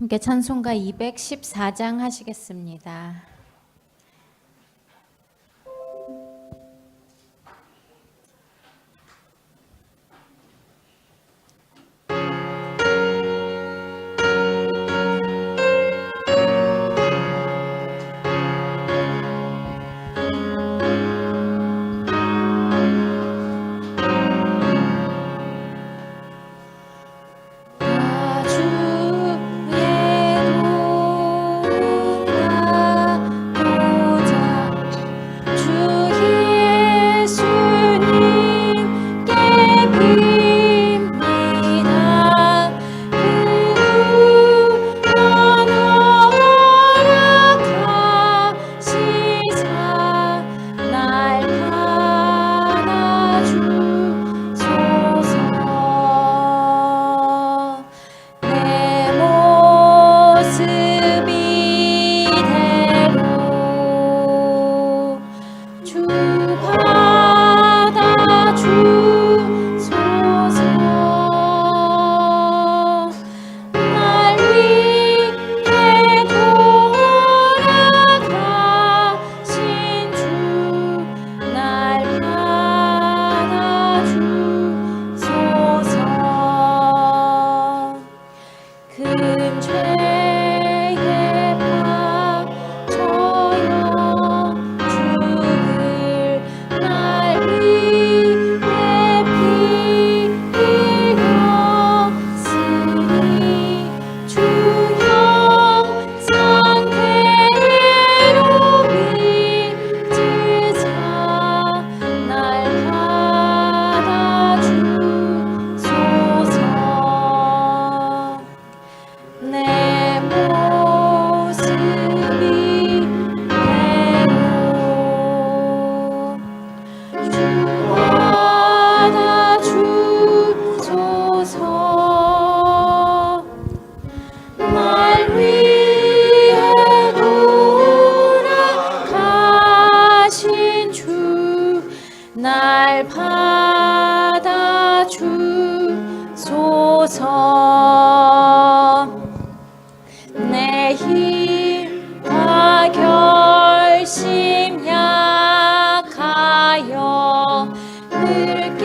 함께 찬송가 214장 하시겠습니다. 날 받아주소서. 내 힘과 결심 약하여 늘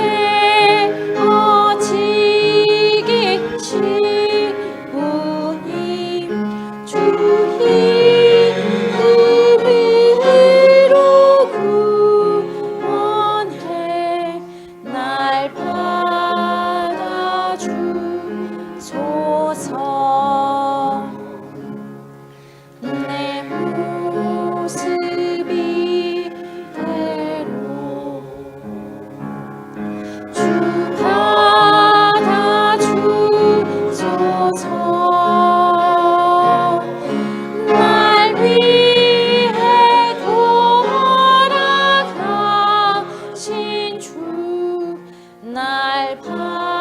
깨어지기 쉬우니 주 이름으로 구원해 날 받아주소서. 내 모습이 대로 주 받아주소서. 날 위해 돌아가신 주 날 받아주소서.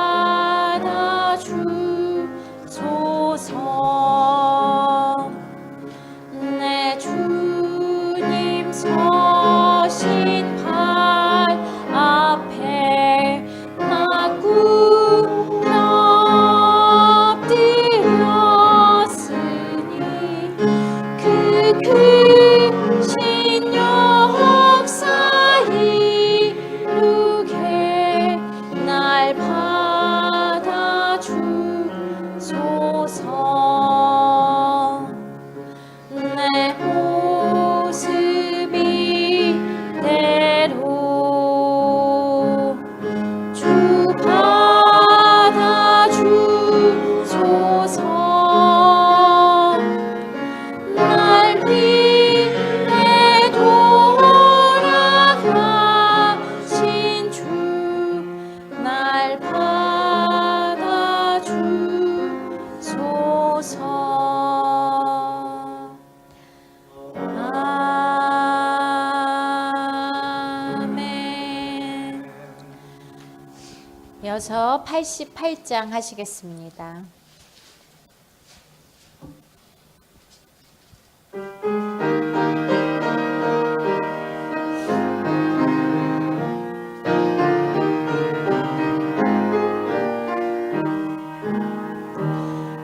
이어서 88장 하시겠습니다.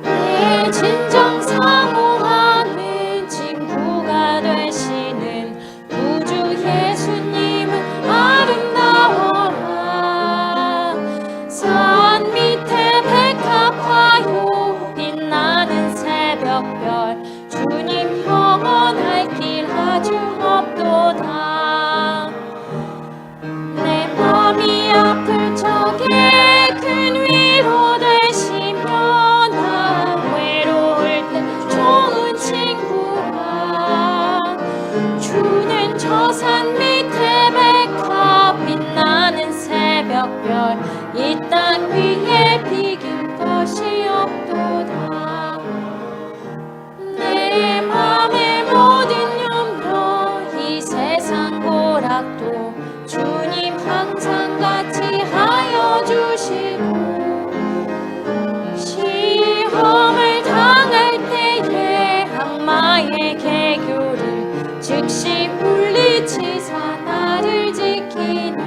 내 진정 사모하는 친구가 되시는 구주 예수님은 아름다워라. 산 밑에 백합화요 빛나는 새벽별 주님 영원할 길 아주 없도다. 내 맘이 아플 적에 큰 위로 되시며 나 외로울 때 좋은 친구가 주는 저 산 밑에 백합 빛나는 새벽별 이 땅 위에 비길 것이 없도다. 내 맘의 모든 염려 이 세상 고락도 주님 항상 같이 하여 주시고 시험을 당할 때에 악마의 개교를 즉시 물리치사 나를 지키네.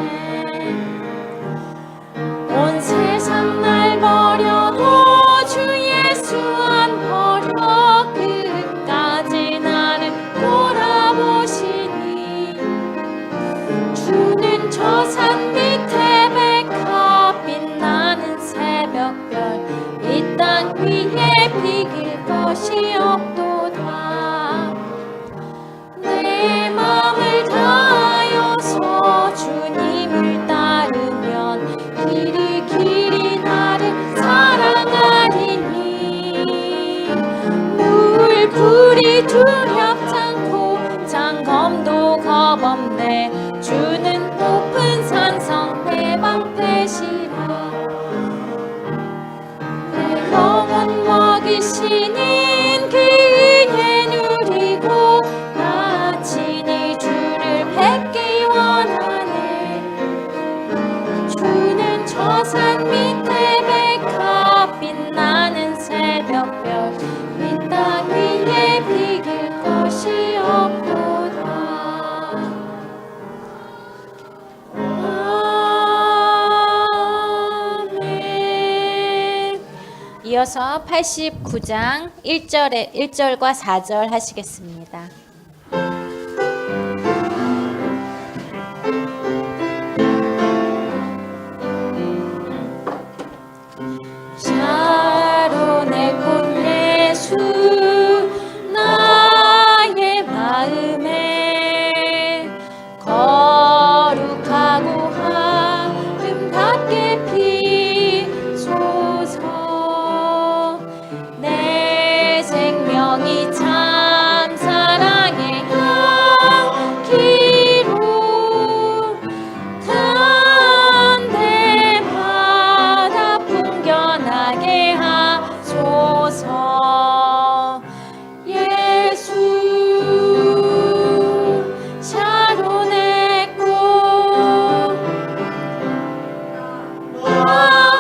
온 세상 날 버려도 주 예수 안 버려 끝까지 나를 돌아보시니 주는 저 산 밑에 백합 빛나는 새벽별 이 땅 위에 비길 것이 없도다. 내 마음을 다하여서 주님을 따르면 길이 길이 나를 사랑하리니 물불이 두렵지 않고 장검도 겁없네. 주는 높은 산성 내 방패시라. 내 영혼 먹이시는 그 은혜 누리고 나 친히 주를 뵙기 원하네. 주는 저 산 밑에 백합 빛나는 새벽별 이 땅 위에 비길 것이 없도다. 아멘. 이어서 89장 1절과 4절 하시겠습니다. 샤론의 꽃 예수 나의 마음에 거룩하고 아름답게 피소서. 내 생명이 참 사랑의 향기로 간대마다 풍겨나게 하소서. 예수 샤론의 꽃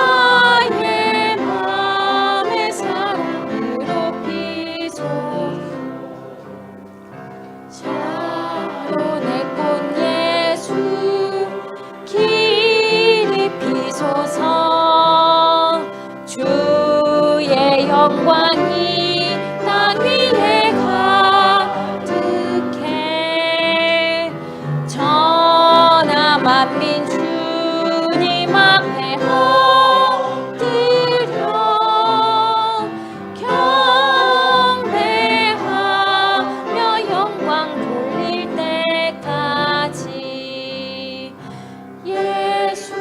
나의 맘의 사랑으로 피소서. 샤론의 꽃 예수 길이 피소서. 주의 영광이 땅 위에 가득해. 전하 만민 주님 앞에 엎드려 경배하며 영광 돌릴 때까지. 예수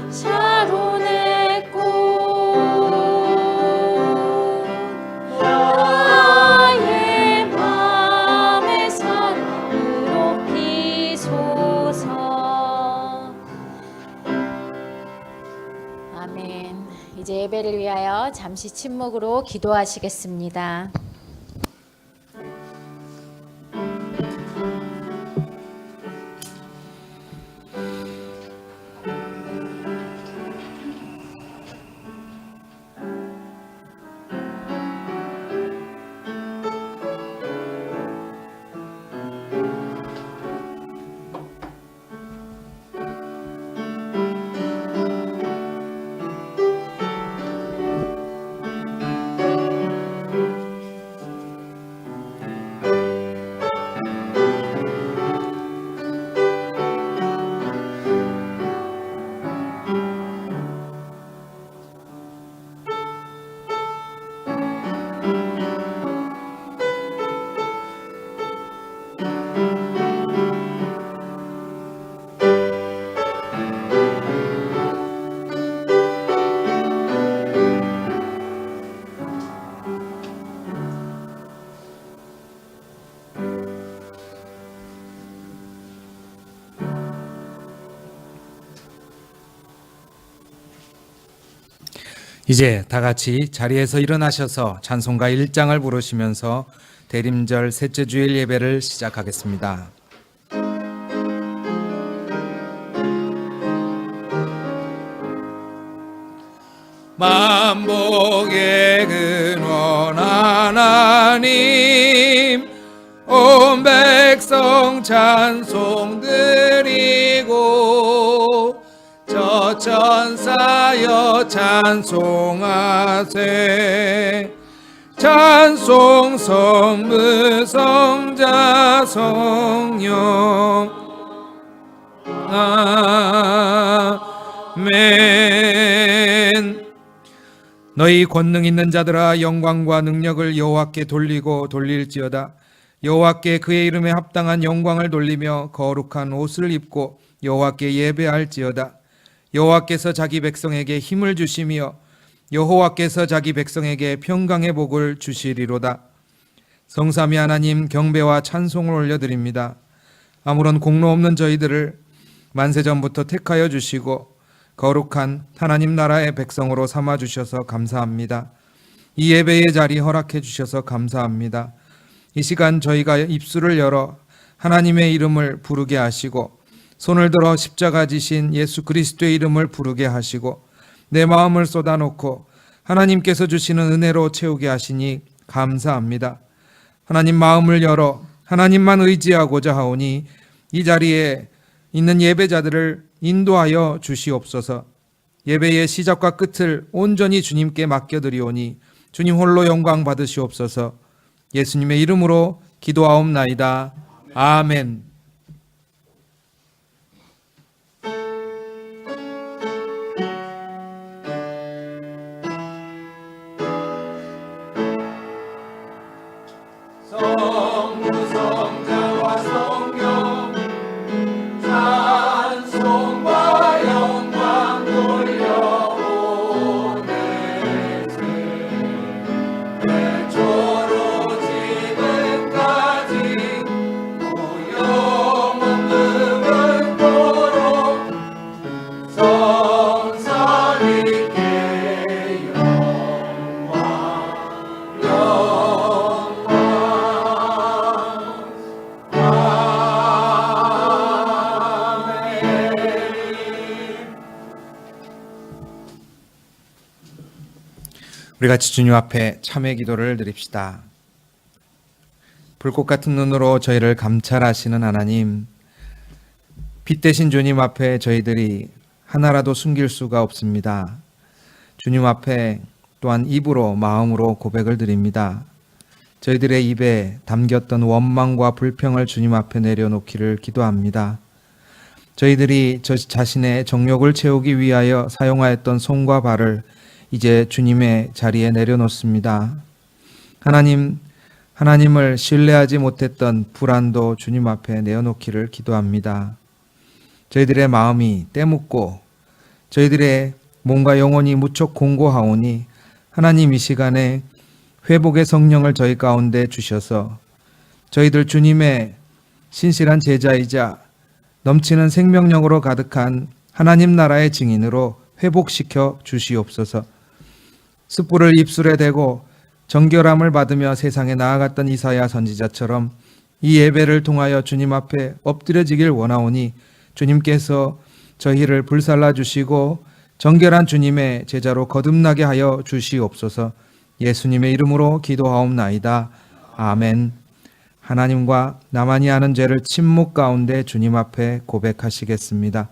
샤론의 꽃 나의 맘의 사랑으로 피소서. 아멘. 이제 예배를 위하여 잠시 침묵으로 기도하시겠습니다. 이제 다 같이 자리에서 일어나셔서 찬송가 1장을 부르시면서 대림절 셋째 주일 예배를 시작하겠습니다. 만복의 근원 하나님, 온 백성 찬송 드리고 저 천사여 찬송하세. 찬송 성부 성자 성령 아멘. 너희 권능 있는 자들아, 영광과 능력을 여호와께 돌리고 돌릴지어다. 여호와께 그의 이름에 합당한 영광을 돌리며 거룩한 옷을 입고 여호와께 예배할지어다. 여호와께서 자기 백성에게 힘을 주시며 여호와께서 자기 백성에게 평강의 복을 주시리로다. 성삼위 하나님 경배와 찬송을 올려드립니다. 아무런 공로 없는 저희들을 만세전부터 택하여 주시고 거룩한 하나님 나라의 백성으로 삼아 주셔서 감사합니다. 이 예배의 자리 허락해 주셔서 감사합니다. 이 시간 저희가 입술을 열어 하나님의 이름을 부르게 하시고 손을 들어 십자가 지신 예수 그리스도의 이름을 부르게 하시고 내 마음을 쏟아놓고 하나님께서 주시는 은혜로 채우게 하시니 감사합니다. 하나님 마음을 열어 하나님만 의지하고자 하오니 이 자리에 있는 예배자들을 인도하여 주시옵소서. 예배의 시작과 끝을 온전히 주님께 맡겨드리오니 주님 홀로 영광 받으시옵소서. 예수님의 이름으로 기도하옵나이다. 아멘. 성부 성자와 성령 찬송과 영광 돌려보내세. 태초로 지금까지 영원금은 도록 성삼위께 영광 우리 같이 주님 앞에 참회 기도를 드립시다. 불꽃 같은 눈으로 저희를 감찰하시는 하나님, 빛 대신 주님 앞에 저희들이 하나라도 숨길 수가 없습니다. 주님 앞에 또한 입으로 마음으로 고백을 드립니다. 저희들의 입에 담겼던 원망과 불평을 주님 앞에 내려놓기를 기도합니다. 저희들이 저 자신의 정욕을 채우기 위하여 사용하였던 손과 발을 이제 주님의 자리에 내려놓습니다. 하나님을 신뢰하지 못했던 불안도 주님 앞에 내어놓기를 기도합니다. 저희들의 마음이 때묻고 저희들의 몸과 영혼이 무척 공고하오니 하나님 이 시간에 회복의 성령을 저희 가운데 주셔서 저희들 주님의 신실한 제자이자 넘치는 생명력으로 가득한 하나님 나라의 증인으로 회복시켜 주시옵소서. 숯불을 입술에 대고 정결함을 받으며 세상에 나아갔던 이사야 선지자처럼 이 예배를 통하여 주님 앞에 엎드려지길 원하오니 주님께서 저희를 불살라 주시고 정결한 주님의 제자로 거듭나게 하여 주시옵소서. 예수님의 이름으로 기도하옵나이다. 아멘. 하나님과 나만이 아는 죄를 침묵 가운데 주님 앞에 고백하시겠습니다.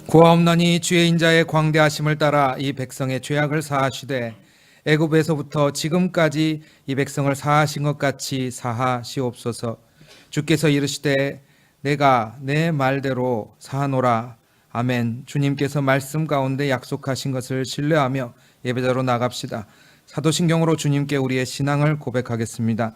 구하옵나니 주의 인자의 광대하심을 따라 이 백성의 죄악을 사하시되 애굽에서부터 지금까지 이 백성을 사하신 것 같이 사하시옵소서. 주께서 이르시되 내가 내 말대로 사하노라. 아멘. 주님께서 말씀 가운데 약속하신 것을 신뢰하며 예배자로 나갑시다. 사도신경으로 주님께 우리의 신앙을 고백하겠습니다.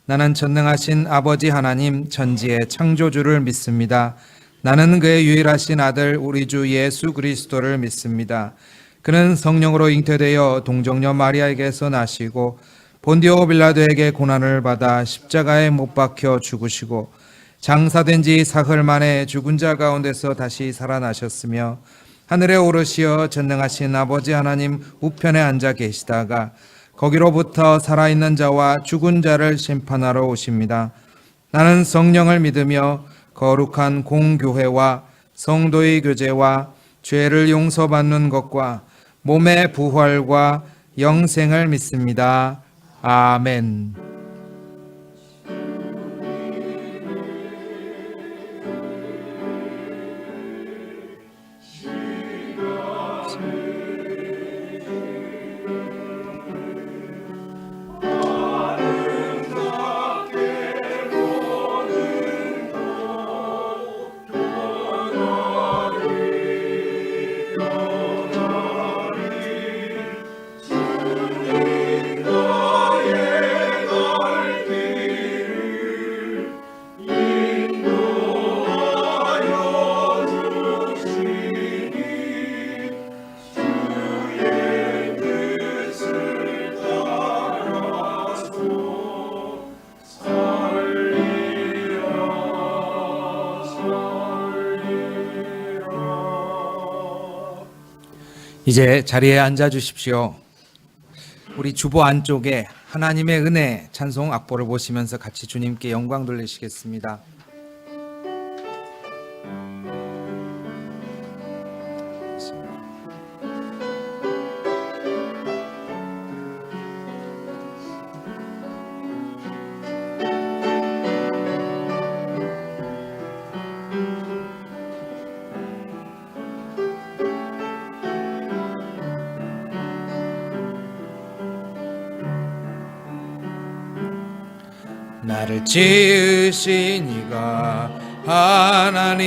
나는 전능하신 아버지 하나님 천지의 창조주를 믿습니다. 나는 그의 유일하신 아들 우리 주 예수 그리스도를 믿습니다. 그는 성령으로 잉태되어 동정녀 마리아에게서 나시고 본디오 빌라도에게 고난을 받아 십자가에 못 박혀 죽으시고 장사된 지 사흘 만에 죽은 자 가운데서 다시 살아나셨으며 하늘에 오르시어 전능하신 아버지 하나님 우편에 앉아 계시다가 거기로부터 살아있는 자와 죽은 자를 심판하러 오십니다. 나는 성령을 믿으며 거룩한 공교회와 성도의 교제와 죄를 용서받는 것과 몸의 부활과 영생을 믿습니다. 아멘. 이제 자리에 앉아 주십시오. 우리 주보 안쪽에 하나님의 은혜 찬송 악보를 보시면서 같이 주님께 영광 돌리시겠습니다. 나를 지으신 이가 하나님,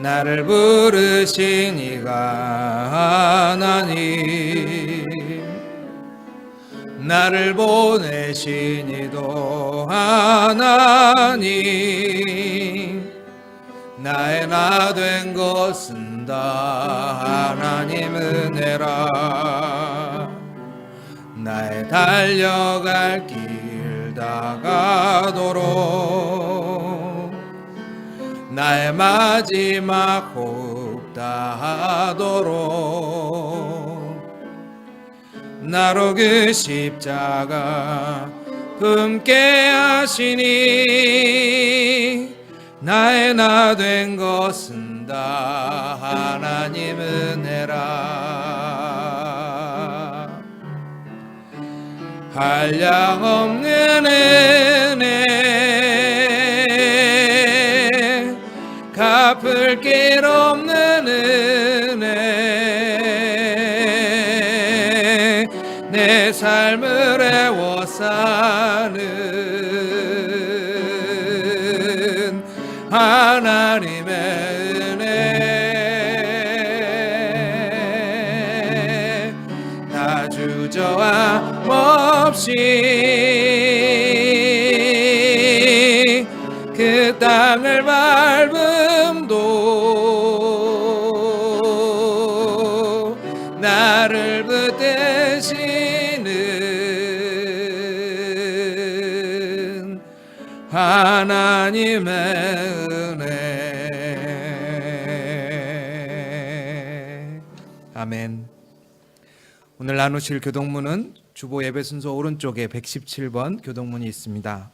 나를 부르신 이가 하나님, 나를 보내신 이도 하나님, 나의 나 된 것은 다 하나님 은혜라. 나의 달려갈 길 다가도록 나의 마지막 호흡 다하도록 나로 그 십자가 품게 하시니 나의 나 된 것은 다 하나님 은혜라. 한량없는 은혜, 갚을 길 없는 은혜, 내 삶을 애워 사는 하나님의 은혜. 나 주저함 없이 그 땅을 밟음도 나를 붙드시는 하나님의 은혜. 아멘. 오늘 나누실 교동문은 주보 예배 순서 오른쪽에 117번 교동문이 있습니다.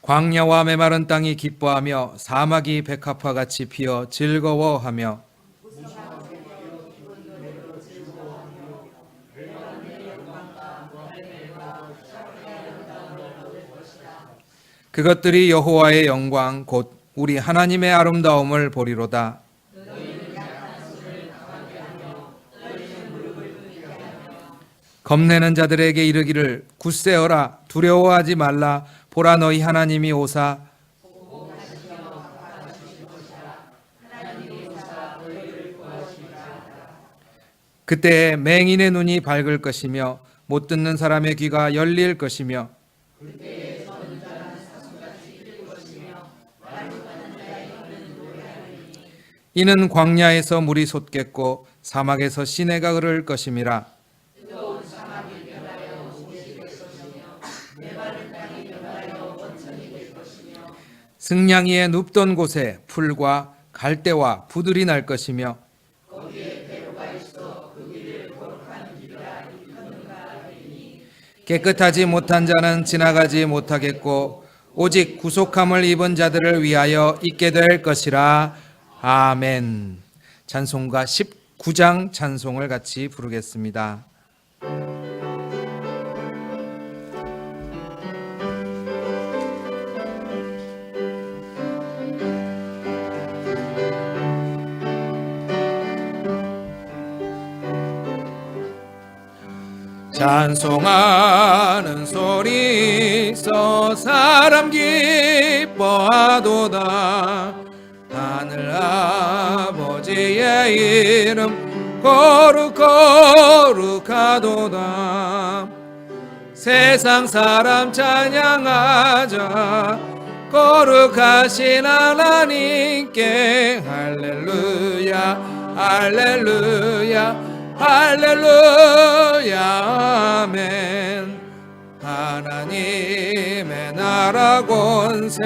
광야와 메마른 땅이 기뻐하며 사막이 백합화 같이 피어 즐거워하며 그것들이 여호와의 영광 곧 우리 하나님의 아름다움을 보리로다. 겁내는 자들에게 이르기를 굳세어라 두려워하지 말라 보라 너희 하나님이 오사 그때 맹인의 눈이 밝을 것이며 못 듣는 사람의 귀가 열릴 것이며 이는 광야에서 물이 솟겠고 사막에서 시내가 흐를 것임이라. 승냥이의 눕던 곳에 풀과 갈대와 부들이 날 것이며 깨끗하지 못한 자는 지나가지 못하겠고 오직 구속함을 입은 자들을 위하여 있게 될 것이라. 아멘. 찬송가 19장 찬송을 같이 부르겠습니다. 찬송하는 소리 서 사람 기뻐하도다. 하늘 아버지의 이름 거룩거룩하도다. 세상 사람 찬양하자 거룩하신 하나님께 할렐루야 할렐루야 할렐루야 아멘. 하나님의 나라 권세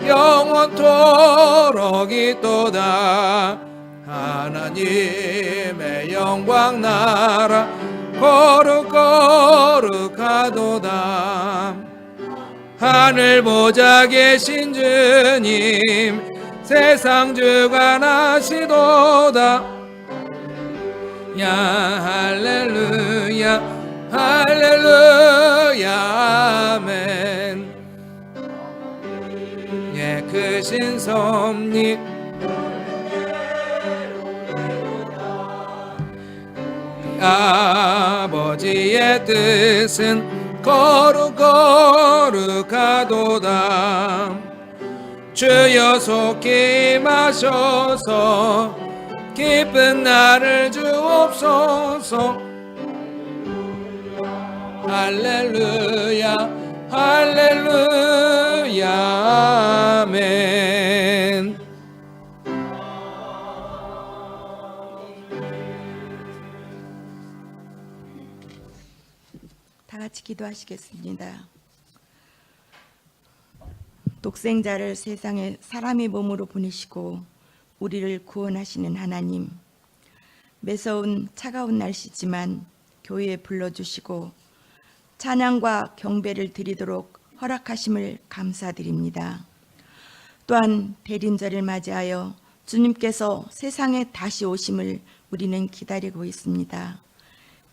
영원토록 있도다. 하나님의 영광 나라 거룩거룩하도다. 하늘 보좌 계신 주님 세상 주관하시도다. 야 할렐루야 할렐루야 아멘. 예 크신 섭리 아버지의 뜻은 거룩거룩하도다. 주여 속히 임하셔서 기쁜 날을 주옵소서. 할렐루야 할렐루야 아멘. 다 같이 기도하시겠습니다. 독생자를 세상에 사람의 몸으로 보내시고 우리를 구원하시는 하나님, 매서운 차가운 날씨지만 교회에 불러주시고 찬양과 경배를 드리도록 허락하심을 감사드립니다. 또한 대림절을 맞이하여 주님께서 세상에 다시 오심을 우리는 기다리고 있습니다.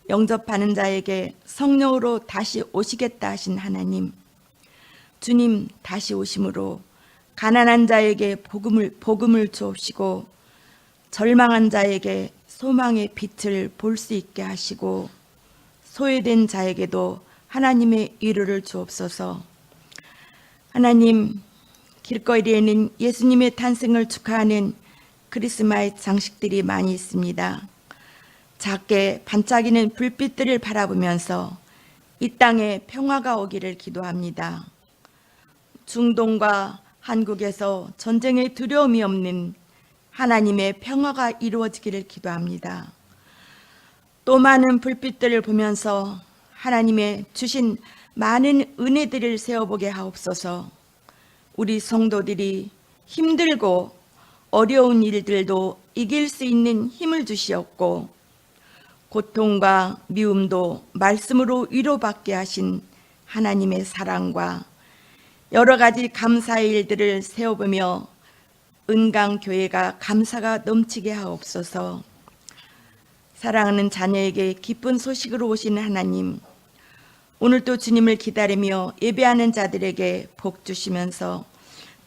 영접하는 자에게 성령으로 다시 오시겠다 하신 하나님, 주님 다시 오심으로 가난한 자에게 복음을 주옵시고 절망한 자에게 소망의 빛을 볼 수 있게 하시고 소외된 자에게도 하나님의 위로를 주옵소서. 하나님, 길거리에는 예수님의 탄생을 축하하는 크리스마스 장식들이 많이 있습니다. 작게 반짝이는 불빛들을 바라보면서 이 땅에 평화가 오기를 기도합니다. 중동과 한국에서 전쟁의 두려움이 없는 하나님의 평화가 이루어지기를 기도합니다. 또 많은 불빛들을 보면서 하나님의 주신 많은 은혜들을 세워보게 하옵소서. 우리 성도들이 힘들고 어려운 일들도 이길 수 있는 힘을 주시옵고 고통과 미움도 말씀으로 위로받게 하신 하나님의 사랑과 여러 가지 감사의 일들을 세워보며 은강교회가 감사가 넘치게 하옵소서. 사랑하는 자녀에게 기쁜 소식으로 오시는 하나님, 오늘도 주님을 기다리며 예배하는 자들에게 복 주시면서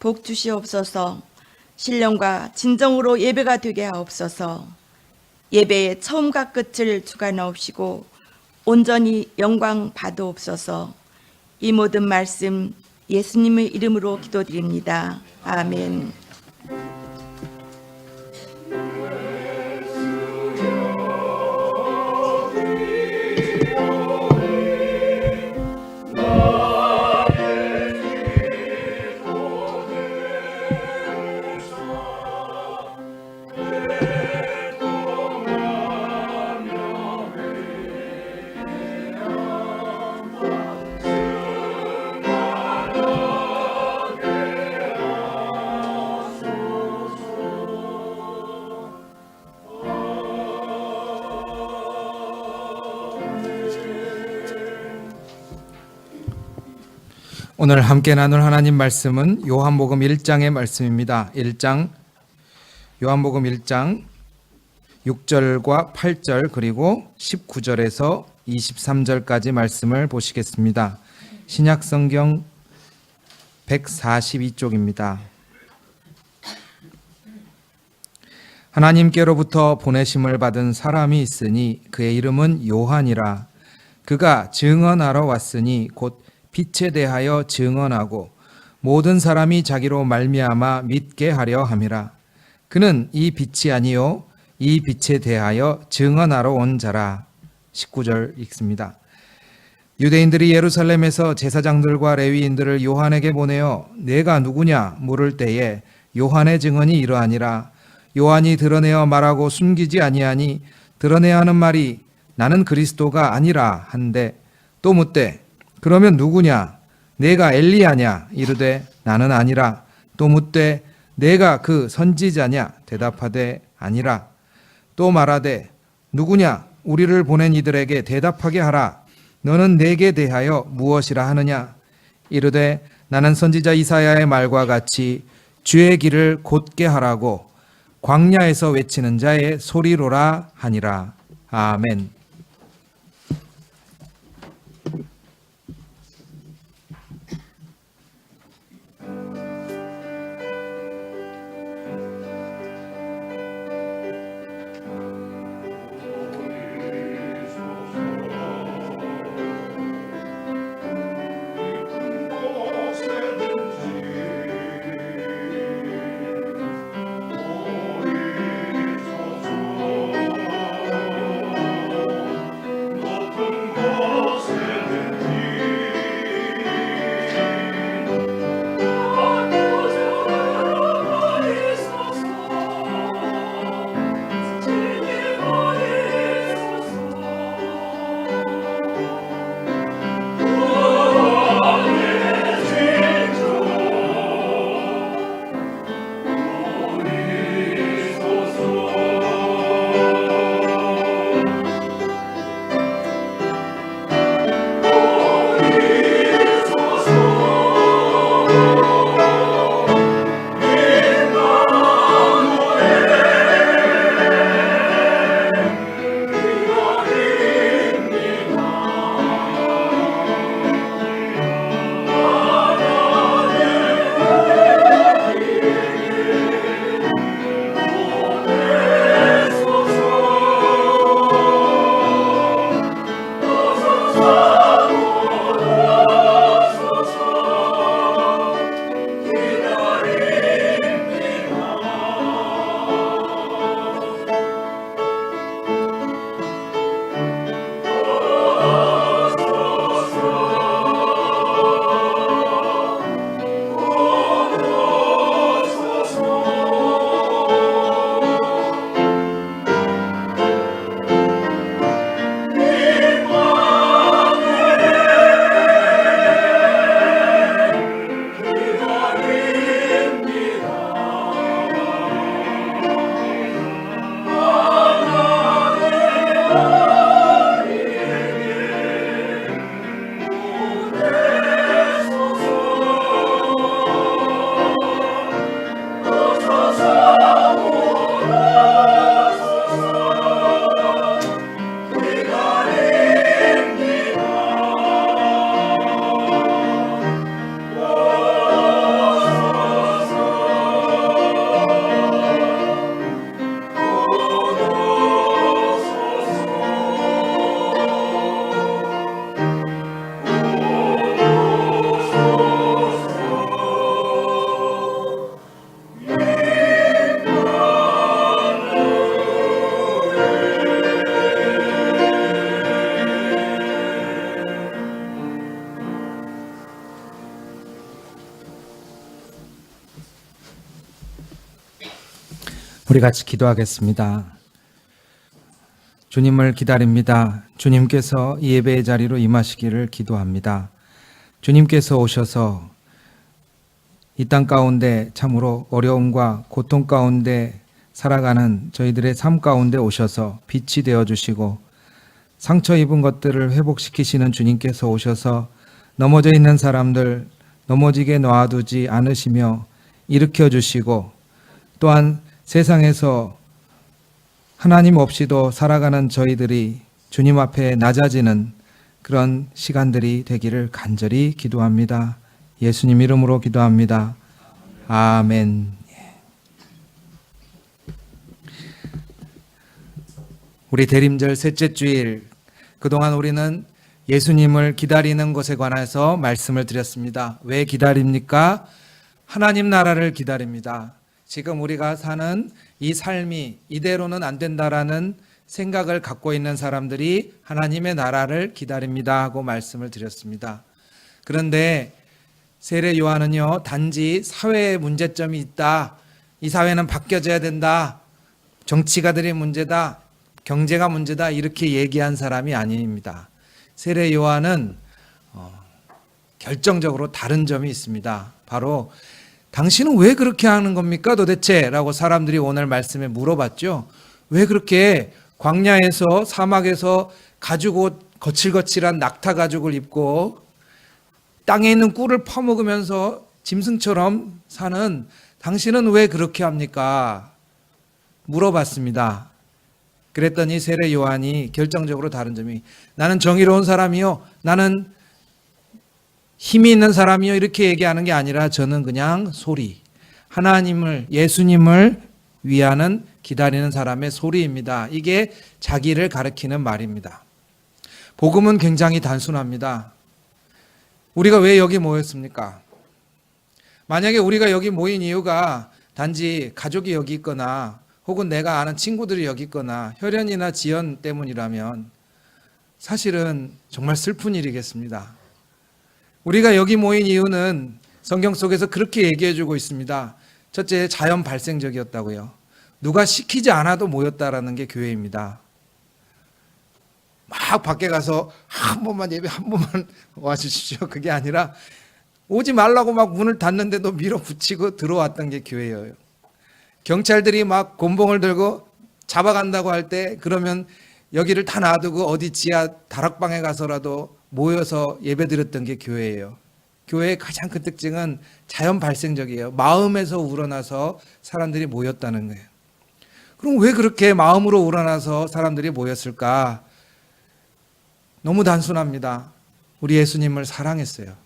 복 주시옵소서. 신령과 진정으로 예배가 되게 하옵소서. 예배의 처음과 끝을 주관하옵시고 온전히 영광 받으옵소서. 이 모든 말씀 예수님의 이름으로 기도드립니다. 아멘. 오늘 함께 나눌 하나님 말씀은 요한복음 1장의 말씀입니다. 요한복음 1장 6절과 8절 그리고 19절에서 23절까지 말씀을 보시겠습니다. 신약성경 142쪽입니다. 하나님께로부터 보내심을 받은 사람이 있으니 그의 이름은 요한이라. 그가 증언하러 왔으니 곧 빛에 대하여 증언하고 모든 사람이 자기로 말미암아 믿게 하려 함이라. 그는 이 빛이 아니요 이 빛에 대하여 증언하러 온 자라. 19절 읽습니다. 유대인들이 예루살렘에서 제사장들과 레위인들을 요한에게 보내어 내가 누구냐 물을 때에 요한의 증언이 이러하니라. 요한이 드러내어 말하고 숨기지 아니하니 드러내야 하는 말이 나는 그리스도가 아니라 한데, 또 묻되 그러면 누구냐? 내가 엘리야냐? 이르되 나는 아니라. 또 묻되 내가 그 선지자냐? 대답하되 아니라. 또 말하되 누구냐? 우리를 보낸 이들에게 대답하게 하라. 너는 내게 대하여 무엇이라 하느냐? 이르되 나는 선지자 이사야의 말과 같이 주의 길을 곧게 하라고 광야에서 외치는 자의 소리로라 하니라. 아멘. 우리 같이 기도하겠습니다. 주님을 기다립니다. 주님께서 이 예배의 자리로 임하시기를 기도합니다. 주님께서 오셔서 이 땅 가운데 참으로 어려움과 고통 가운데 살아가는 저희들의 삶 가운데 오셔서 빛이 되어주시고 상처 입은 것들을 회복시키시는 주님께서 오셔서 넘어져 있는 사람들 넘어지게 놔두지 않으시며 일으켜주시고 또한 세상에서 하나님 없이도 살아가는 저희들이 주님 앞에 낮아지는 그런 시간들이 되기를 간절히 기도합니다. 예수님 이름으로 기도합니다. 아멘. 우리 대림절 셋째 주일, 그동안 우리는 예수님을 기다리는 것에 관해서 말씀을 드렸습니다. 왜 기다립니까? 하나님 나라를 기다립니다. 지금 우리가 사는 이 삶이 이대로는 안 된다라는 생각을 갖고 있는 사람들이 하나님의 나라를 기다립니다 하고 말씀을 드렸습니다. 그런데 세례 요한은요, 단지 사회에 문제점이 있다, 이 사회는 바뀌어져야 된다, 정치가들이 문제다, 경제가 문제다 이렇게 얘기한 사람이 아닙니다. 세례 요한은 결정적으로 다른 점이 있습니다. 바로 당신은 왜 그렇게 하는 겁니까 도대체? 라고 사람들이 오늘 말씀에 물어봤죠. 왜 그렇게 광야에서 사막에서 가죽옷 거칠거칠한 낙타 가죽을 입고 땅에 있는 꿀을 퍼먹으면서 짐승처럼 사는 당신은 왜 그렇게 합니까? 물어봤습니다. 그랬더니 세례 요한이 결정적으로 다른 점이, 나는 정의로운 사람이요, 나는 힘이 있는 사람이요 이렇게 얘기하는 게 아니라 저는 그냥 소리, 하나님을, 예수님을 위하는 기다리는 사람의 소리입니다. 이게 자기를 가리키는 말입니다. 복음은 굉장히 단순합니다. 우리가 왜 여기 모였습니까? 만약에 우리가 여기 모인 이유가 단지 가족이 여기 있거나 혹은 내가 아는 친구들이 여기 있거나 혈연이나 지연 때문이라면 사실은 정말 슬픈 일이겠습니다. 우리가 여기 모인 이유는 성경 속에서 그렇게 얘기해 주고 있습니다. 첫째, 자연 발생적이었다고요. 누가 시키지 않아도 모였다라는 게 교회입니다. 막 밖에 가서 한 번만 예배 한 번만 와주십시오. 그게 아니라 오지 말라고 막 문을 닫는데도 밀어붙이고 들어왔던 게 교회예요. 경찰들이 막 곤봉을 들고 잡아간다고 할 때 그러면 여기를 다 놔두고 어디 지하 다락방에 가서라도 모여서 예배드렸던 게 교회예요. 교회의 가장 큰 특징은 자연 발생적이에요. 마음에서 우러나서 사람들이 모였다는 거예요. 그럼 왜 그렇게 마음으로 우러나서 사람들이 모였을까? 너무 단순합니다. 우리 예수님을 사랑했어요.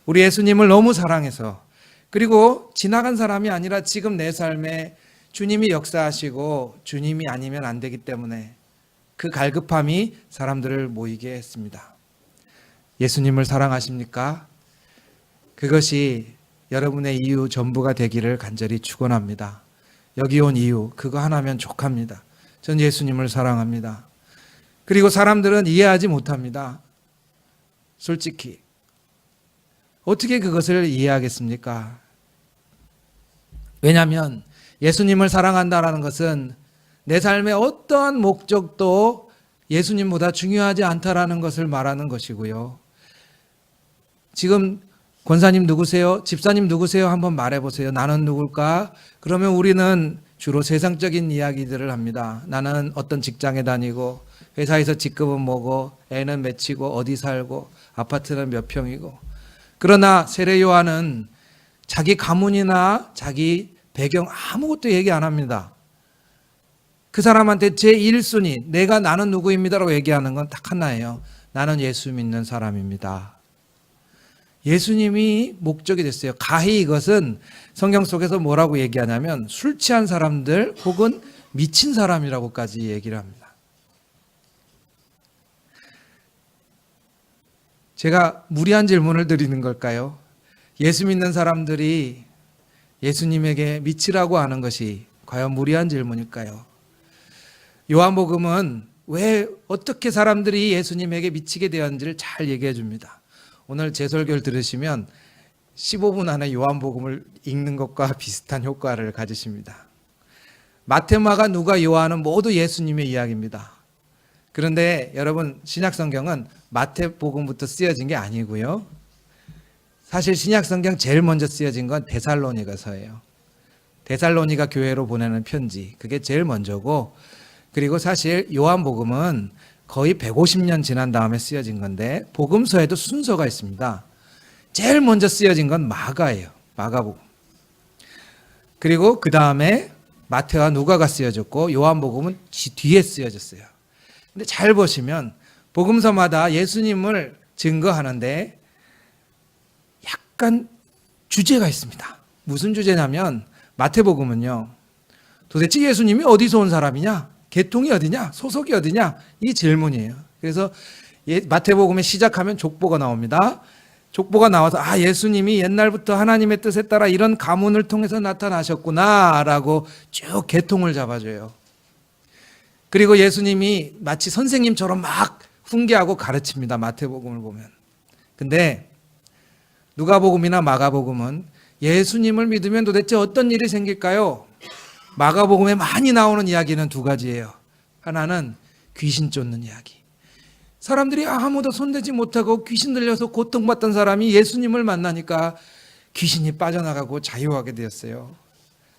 우리 예수님을 너무 사랑해서, 그리고 지나간 사람이 아니라 지금 내 삶에 주님이 역사하시고 주님이 아니면 안 되기 때문에 그 갈급함이 사람들을 모이게 했습니다. 예수님을 사랑하십니까? 그것이 여러분의 이유 전부가 되기를 간절히 축원합니다. 여기 온 이유 그거 하나면 족합니다. 전 예수님을 사랑합니다. 그리고 사람들은 이해하지 못합니다. 솔직히 어떻게 그것을 이해하겠습니까? 왜냐하면 예수님을 사랑한다는 것은 내 삶의 어떠한 목적도 예수님보다 중요하지 않다라는 것을 말하는 것이고요. 지금 권사님 누구세요? 집사님 누구세요? 한번 말해보세요. 나는 누굴까? 그러면 우리는 주로 세상적인 이야기들을 합니다. 나는 어떤 직장에 다니고 회사에서 직급은 뭐고 애는 맺히고 어디 살고 아파트는 몇 평이고. 그러나 세례 요한은 자기 가문이나 자기 배경 아무것도 얘기 안 합니다. 그 사람한테 제1순위 내가 나는 누구입니다라고 얘기하는 건 딱 하나예요. 나는 예수 믿는 사람입니다. 예수님이 목적이 됐어요. 가히 이것은 성경 속에서 뭐라고 얘기하냐면 술 취한 사람들 혹은 미친 사람이라고까지 얘기를 합니다. 제가 무리한 질문을 드리는 걸까요? 예수 믿는 사람들이 예수님에게 미치라고 하는 것이 과연 무리한 질문일까요? 요한복음은 왜 어떻게 사람들이 예수님에게 미치게 되었는지를 잘 얘기해 줍니다. 오늘 제 설교를 들으시면 15분 안에 요한복음을 읽는 것과 비슷한 효과를 가지십니다. 마태, 마가, 누가, 요한은 모두 예수님의 이야기입니다. 그런데 여러분, 신약성경은 마태복음부터 쓰여진 게 아니고요. 사실 신약성경 제일 먼저 쓰여진 건 데살로니가서예요. 데살로니가 교회로 보내는 편지, 그게 제일 먼저고, 그리고 사실 요한복음은 거의 150년 지난 다음에 쓰여진 건데 복음서에도 순서가 있습니다. 제일 먼저 쓰여진 건 마가예요. 마가복음. 그리고 그 다음에 마태와 누가가 쓰여졌고 요한복음은 뒤에 쓰여졌어요. 근데 잘 보시면 복음서마다 예수님을 증거하는데 약간 주제가 있습니다. 무슨 주제냐면 마태복음은요, 도대체 예수님이 어디서 온 사람이냐? 계통이 어디냐? 소속이 어디냐? 이 질문이에요. 그래서 마태복음에 시작하면 족보가 나옵니다. 족보가 나와서 예수님이 옛날부터 하나님의 뜻에 따라 이런 가문을 통해서 나타나셨구나 라고 쭉 계통을 잡아줘요. 그리고 예수님이 마치 선생님처럼 막 훈계하고 가르칩니다. 마태복음을 보면. 근데 누가복음이나 마가복음은 예수님을 믿으면 도대체 어떤 일이 생길까요? 마가복음에 많이 나오는 이야기는 두 가지예요. 하나는 귀신 쫓는 이야기. 사람들이 아무도 손대지 못하고 귀신 들려서 고통받던 사람이 예수님을 만나니까 귀신이 빠져나가고 자유하게 되었어요.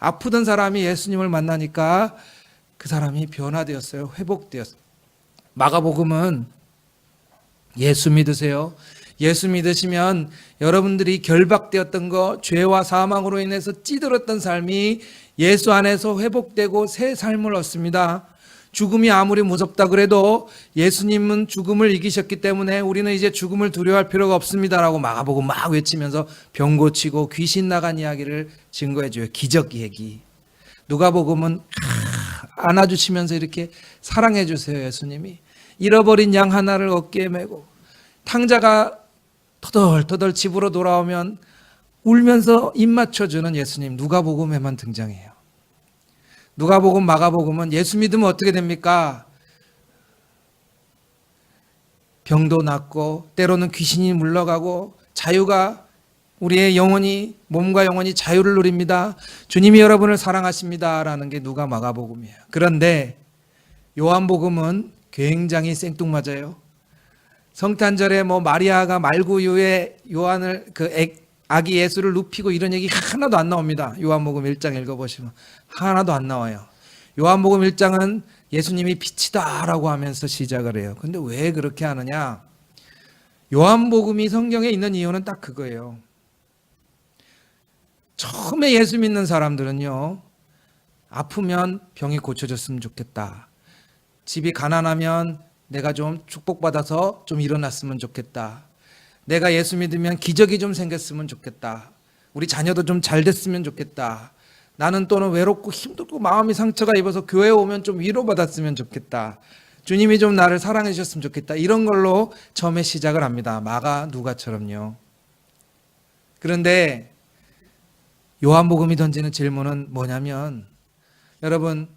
아프던 사람이 예수님을 만나니까 그 사람이 변화되었어요. 회복되었어요. 마가복음은 예수 믿으세요. 예수 믿으시면 여러분들이 결박되었던 거, 죄와 사망으로 인해서 찌들었던 삶이 예수 안에서 회복되고 새 삶을 얻습니다. 죽음이 아무리 무섭다 그래도 예수님은 죽음을 이기셨기 때문에 우리는 이제 죽음을 두려워할 필요가 없습니다라고 마가복음 막 외치면서 병 고치고 귀신 나간 이야기를 증거해줘요. 기적 얘기. 누가복음은 안아주시면서 이렇게 사랑해주세요. 예수님이 잃어버린 양 하나를 어깨에 메고 탕자가 터덜터덜 집으로 돌아오면 울면서 입 맞춰주는 예수님, 누가복음에만 등장해요. 누가복음, 마가복음은 예수 믿으면 어떻게 됩니까? 병도 낫고 때로는 귀신이 물러가고 자유가 우리의 영혼이, 몸과 영혼이 자유를 누립니다. 주님이 여러분을 사랑하십니다 라는 게 누가 마가복음이에요. 그런데 요한복음은 굉장히 생뚱맞아요. 성탄절에 마리아가 말구유에 요한을 아기 예수를 눕히고 이런 얘기 하나도 안 나옵니다. 요한복음 1장 읽어보시면 하나도 안 나와요. 요한복음 1장은 예수님이 빛이다라고 하면서 시작을 해요. 근데 왜 그렇게 하느냐? 요한복음이 성경에 있는 이유는 딱 그거예요. 처음에 예수 믿는 사람들은요, 아프면 병이 고쳐졌으면 좋겠다. 집이 가난하면 내가 좀 축복받아서 좀 일어났으면 좋겠다. 내가 예수 믿으면 기적이 좀 생겼으면 좋겠다. 우리 자녀도 좀 잘 됐으면 좋겠다. 나는 또는 외롭고 힘들고 마음이 상처가 입어서 교회에 오면 좀 위로받았으면 좋겠다. 주님이 좀 나를 사랑해 주셨으면 좋겠다. 이런 걸로 처음에 시작을 합니다. 마가, 누가처럼요. 그런데 요한복음이 던지는 질문은 뭐냐면, 여러분,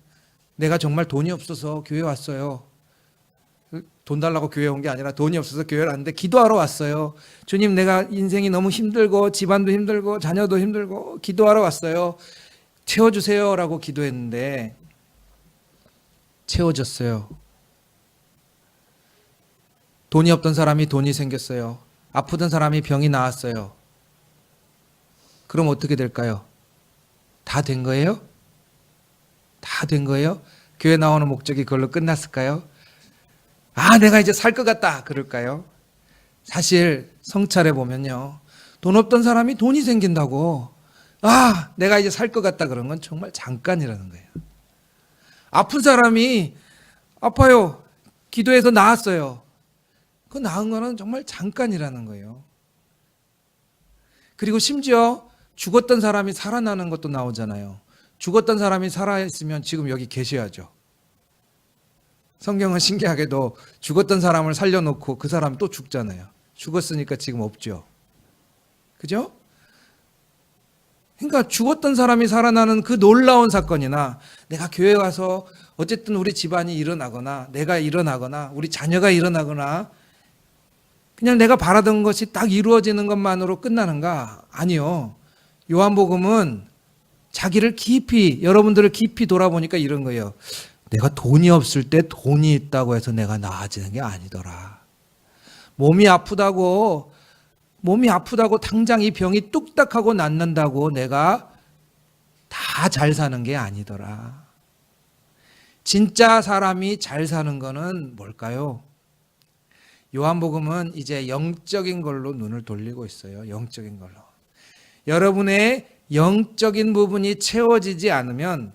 내가 정말 돈이 없어서 교회 왔어요. 돈 달라고 교회 온 게 아니라 돈이 없어서 교회를 왔는데 기도하러 왔어요. 주님, 내가 인생이 너무 힘들고 집안도 힘들고 자녀도 힘들고 기도하러 왔어요. 채워주세요 라고 기도했는데 채워졌어요. 돈이 없던 사람이 돈이 생겼어요. 아프던 사람이 병이 나았어요. 그럼 어떻게 될까요? 다 된 거예요? 다 된 거예요? 교회 나오는 목적이 그걸로 끝났을까요? 내가 이제 살 것 같다 그럴까요? 사실 성찰해 보면요, 돈 없던 사람이 돈이 생긴다고 내가 이제 살 것 같다 그런 건 정말 잠깐이라는 거예요. 아픈 사람이 아파요, 기도해서 나았어요. 그 나은 거는 정말 잠깐이라는 거예요. 그리고 심지어 죽었던 사람이 살아나는 것도 나오잖아요. 죽었던 사람이 살아있으면 지금 여기 계셔야죠. 성경은 신기하게도 죽었던 사람을 살려놓고 그 사람 또 죽잖아요. 죽었으니까 지금 없죠. 그죠? 그러니까 죽었던 사람이 살아나는 그 놀라운 사건이나 내가 교회 와서 어쨌든 우리 집안이 일어나거나 내가 일어나거나 우리 자녀가 일어나거나 그냥 내가 바라던 것이 딱 이루어지는 것만으로 끝나는가? 아니요. 요한복음은 자기를 깊이, 여러분들을 깊이 돌아보니까 이런 거예요. 내가 돈이 없을 때 돈이 있다고 해서 내가 나아지는 게 아니더라. 몸이 아프다고 당장 이 병이 뚝딱하고 낫는다고 내가 다 잘 사는 게 아니더라. 진짜 사람이 잘 사는 거는 뭘까요? 요한복음은 이제 영적인 걸로 눈을 돌리고 있어요. 영적인 걸로. 여러분의 영적인 부분이 채워지지 않으면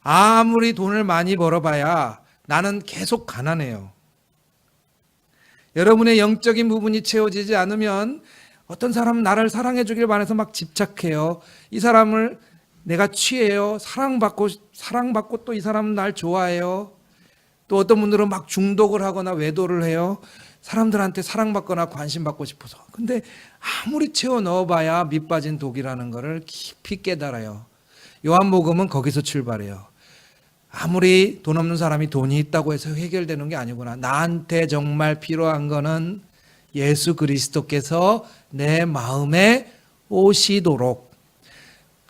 아무리 돈을 많이 벌어봐야 나는 계속 가난해요. 여러분의 영적인 부분이 채워지지 않으면 어떤 사람은 나를 사랑해 주길 바라서 막 집착해요. 이 사람을 내가 취해요. 사랑받고 또 이 사람은 날 좋아해요. 또 어떤 분들은 막 중독을 하거나 외도를 해요. 사람들한테 사랑받거나 관심받고 싶어서. 근데 아무리 채워 넣어봐야 밑빠진 독이라는 것을 깊이 깨달아요. 요한복음은 거기서 출발해요. 아무리 돈 없는 사람이 돈이 있다고 해서 해결되는 게 아니구나. 나한테 정말 필요한 거는 예수 그리스도께서 내 마음에 오시도록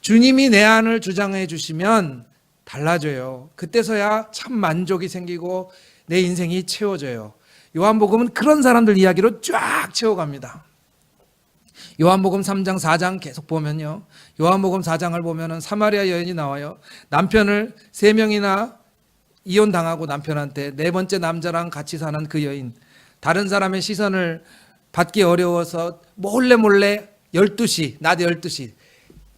주님이 내 안을 주장해 주시면 달라져요. 그때서야 참 만족이 생기고 내 인생이 채워져요. 요한복음은 그런 사람들 이야기로 쫙 채워갑니다. 요한복음 3장 4장 계속 보면요. 요한복음 4장을 보면은 사마리아 여인이 나와요. 남편을 3명이나 이혼당하고 남편한테 4번째 남자랑 같이 사는 그 여인. 다른 사람의 시선을 받기 어려워서 몰래 12시, 낮 12시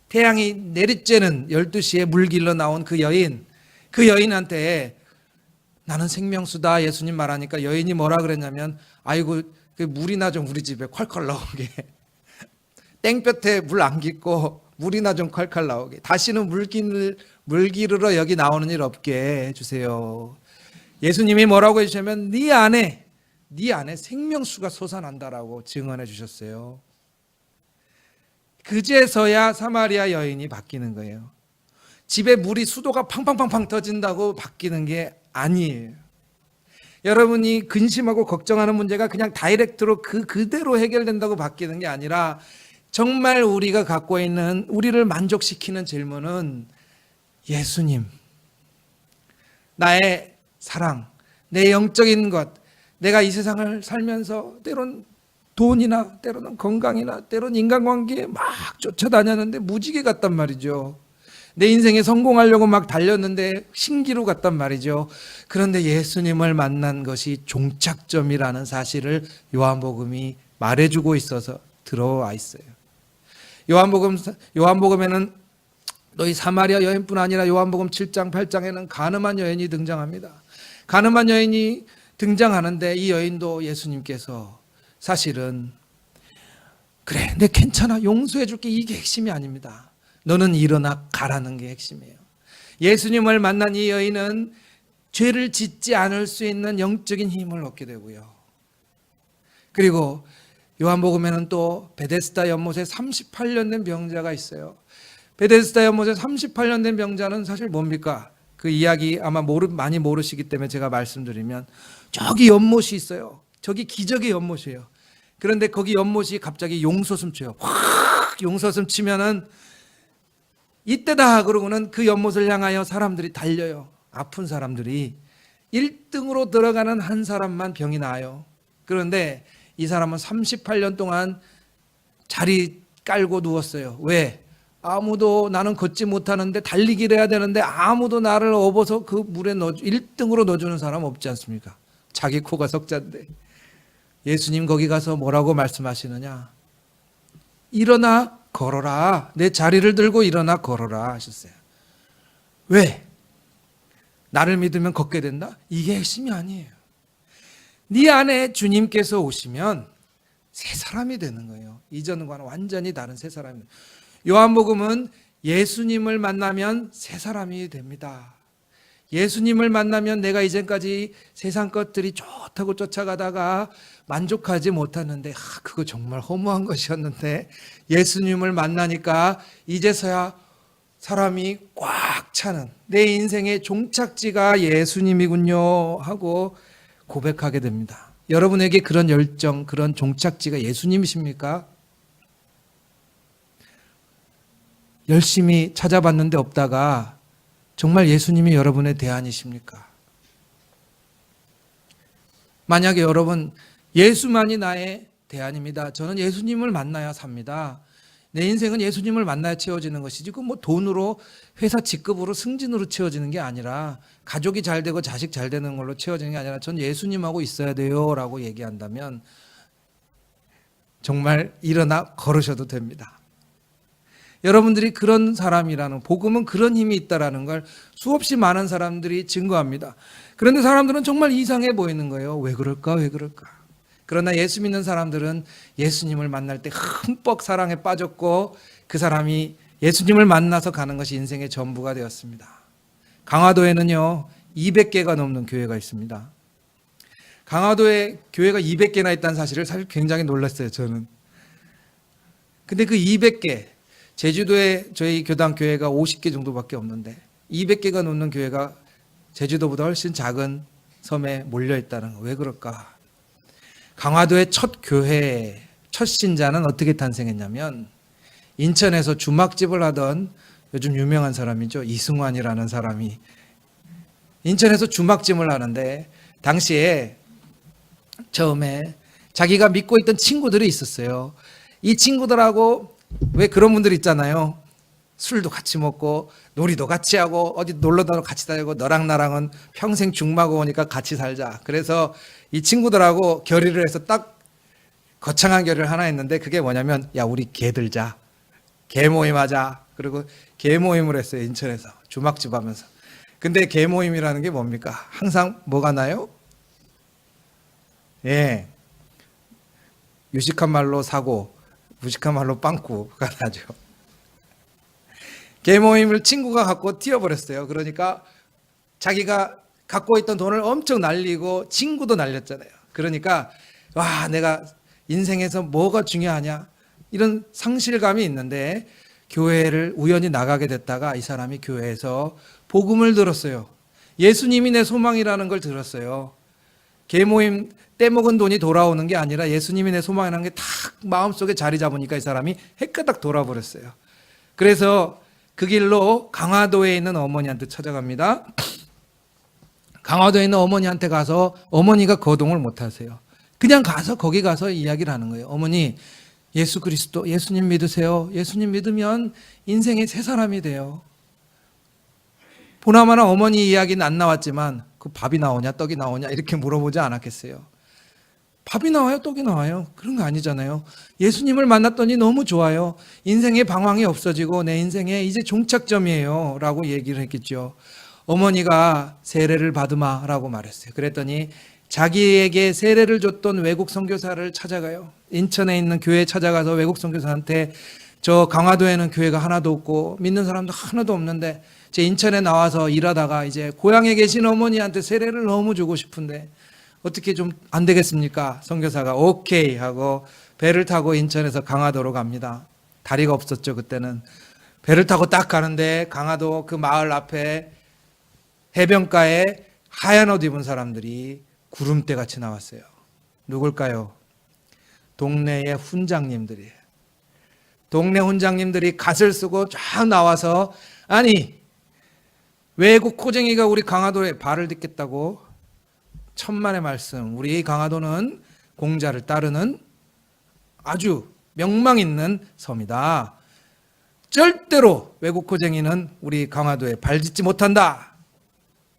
태양이 내리쬐는 12시에 물길로 나온 그 여인. 그 여인한테 나는 생명수다 예수님 말하니까 여인이 뭐라 그랬냐면 아이고 그 물이나 좀 우리 집에 콸콸 나오게 땡볕에 물 안 깃고 물이나 좀 콸콸 나오게 다시는 물기르러 여기 나오는 일 없게 해주세요. 예수님이 뭐라고 해주시냐면 네 안에 생명수가 솟아난다라고 증언해 주셨어요. 그제서야 사마리아 여인이 바뀌는 거예요. 집에 물이 수도가 팡팡팡팡 터진다고 바뀌는 게 아니에요. 여러분이 근심하고 걱정하는 문제가 그냥 다이렉트로 그대로 해결된다고 바뀌는 게 아니라 정말 우리가 갖고 있는 우리를 만족시키는 질문은 예수님, 나의 사랑, 내 영적인 것, 내가 이 세상을 살면서 때론 돈이나 때로는 건강이나 때로는 인간관계에 막 쫓아다녔는데 무지개 같단 말이죠. 내 인생에 성공하려고 막 달렸는데 신기루 같단 말이죠. 그런데 예수님을 만난 것이 종착점이라는 사실을 요한복음이 말해주고 있어서 들어와 있어요. 요한복음에는 너희 사마리아 여인뿐 아니라 요한복음 7장 8장에는 가늠한 여인이 등장합니다. 가늠한 여인이 등장하는데 이 여인도 예수님께서 사실은 그래 내 괜찮아 용서해 줄게 이게 핵심이 아닙니다. 너는 일어나 가라는 게 핵심이에요. 예수님을 만난 이 여인은 죄를 짓지 않을 수 있는 영적인 힘을 얻게 되고요. 그리고 요한복음에는 또 베데스다 연못에 38년 된 병자가 있어요. 베데스다 연못에 38년 된 병자는 사실 뭡니까? 그 이야기 아마 많이 모르시기 때문에 제가 말씀드리면 저기 연못이 있어요. 저기 기적의 연못이에요. 그런데 거기 연못이 갑자기 용솟음 쳐요. 확 용솟음 치면은 이때다 그러고는 그 연못을 향하여 사람들이 달려요. 아픈 사람들이 1등으로 들어가는 한 사람만 병이 나아요. 그런데 이 사람은 38년 동안 자리 깔고 누웠어요. 왜? 아무도 나는 걷지 못하는데 달리기를 해야 되는데 아무도 나를 업어서 그 물에 1등으로 넣어주는 사람 없지 않습니까? 자기 코가 석자인데 예수님 거기 가서 뭐라고 말씀하시느냐? 일어나 걸어라. 내 자리를 들고 일어나 걸어라 하셨어요. 왜? 나를 믿으면 걷게 된다? 이게 핵심이 아니에요. 네 안에 주님께서 오시면 새 사람이 되는 거예요. 이전과는 완전히 다른 새 사람이. 요한복음은 예수님을 만나면 새 사람이 됩니다. 예수님을 만나면 내가 이전까지 세상 것들이 좋다고 쫓아가다가 만족하지 못하는데 그거 정말 허무한 것이었는데 예수님을 만나니까 이제서야 사람이 꽉 차는 내 인생의 종착지가 예수님이군요 하고 고백하게 됩니다. 여러분에게 그런 열정, 그런 종착지가 예수님이십니까? 열심히 찾아봤는데 없다가 정말 예수님이 여러분의 대안이십니까? 만약에 여러분 예수만이 나의 대안입니다. 저는 예수님을 만나야 삽니다. 내 인생은 예수님을 만나야 채워지는 것이지 그 뭐 돈으로 회사 직급으로 승진으로 채워지는 게 아니라 가족이 잘 되고 자식 잘 되는 걸로 채워지는 게 아니라 전 예수님하고 있어야 돼요 라고 얘기한다면 정말 일어나 걸으셔도 됩니다. 여러분들이 그런 사람이라는, 복음은 그런 힘이 있다라는 걸 수없이 많은 사람들이 증거합니다. 그런데 사람들은 정말 이상해 보이는 거예요. 왜 그럴까? 왜 그럴까? 그러나 예수 믿는 사람들은 예수님을 만날 때 흠뻑 사랑에 빠졌고 그 사람이 예수님을 만나서 가는 것이 인생의 전부가 되었습니다. 강화도에는요 200개가 넘는 교회가 있습니다. 강화도에 교회가 200개나 있다는 사실을 사실 굉장히 놀랐어요. 저는. 근데 그 200개, 제주도에 저희 교당 교회가 50개 정도밖에 없는데 200개가 넘는 교회가 제주도보다 훨씬 작은 섬에 몰려 있다는 거. 왜 그럴까? 강화도의 첫 교회, 첫 신자는 어떻게 탄생했냐면 인천에서 주막집을 하던 요즘 유명한 사람이죠. 이승환이라는 사람이 인천에서 주막집을 하는데 당시에 처음에 자기가 믿고 있던 친구들이 있었어요. 이 친구들하고 왜 그런 분들 있잖아요. 술도 같이 먹고 놀이도 같이 하고 어디 놀러다도 같이 다니고 너랑 나랑은 평생 죽마고 오니까 같이 살자. 그래서 이 친구들하고 결의를 해서 딱 거창한 결의를 하나 했는데 그게 뭐냐면 야 우리 개 들자. 개 모임 하자. 그리고 개 모임을 했어요. 인천에서 주막집 하면서. 근데 개 모임이라는 게 뭡니까? 항상 뭐가 나요? 예, 유식한 말로 사고 무식한 말로 빵꾸가 나죠. 개 모임을 친구가 갖고 튀어버렸어요. 그러니까 자기가 갖고 있던 돈을 엄청 날리고 친구도 날렸잖아요. 그러니까 와 내가 인생에서 뭐가 중요하냐 이런 상실감이 있는데 교회를 우연히 나가게 됐다가 이 사람이 교회에서 복음을 들었어요. 예수님이 내 소망이라는 걸 들었어요. 개 모임 떼먹은 돈이 돌아오는 게 아니라 예수님이 내 소망이라는 게 탁 마음속에 자리 잡으니까 이 사람이 해까닥 돌아버렸어요. 그래서 그 길로 강화도에 있는 어머니한테 찾아갑니다. 강화도에 있는 어머니한테 가서 어머니가 거동을 못 하세요. 그냥 가서 거기 가서 이야기를 하는 거예요. 어머니 예수 그리스도 예수님 믿으세요. 예수님 믿으면 인생의 새 사람이 돼요. 보나마나 어머니 이야기는 안 나왔지만 그 밥이 나오냐 떡이 나오냐 이렇게 물어보지 않았겠어요. 밥이 나와요 떡이 나와요 그런 거 아니잖아요. 예수님을 만났더니 너무 좋아요. 인생의 방황이 없어지고 내 인생의 이제 종착점이에요 라고 얘기를 했겠죠. 어머니가 세례를 받으마 라고 말했어요. 그랬더니 자기에게 세례를 줬던 외국 선교사를 찾아가요. 인천에 있는 교회에 찾아가서 외국 선교사한테 저 강화도에는 교회가 하나도 없고 믿는 사람도 하나도 없는데 제 인천에 나와서 일하다가 이제 고향에 계신 어머니한테 세례를 너무 주고 싶은데 어떻게 좀 안 되겠습니까? 선교사가 오케이 하고 배를 타고 인천에서 강화도로 갑니다. 다리가 없었죠 그때는. 배를 타고 딱 가는데 강화도 그 마을 앞에 해변가에 하얀 옷 입은 사람들이 구름대 같이 나왔어요. 누굴까요? 동네의 훈장님들이에요. 동네 훈장님들이 갓을 쓰고 쫙 나와서 아니 외국 코쟁이가 우리 강화도에 발을 딛겠다고? 천만의 말씀. 우리 강화도는 공자를 따르는 아주 명망 있는 섬이다. 절대로 외국 코쟁이는 우리 강화도에 발짓지 못한다.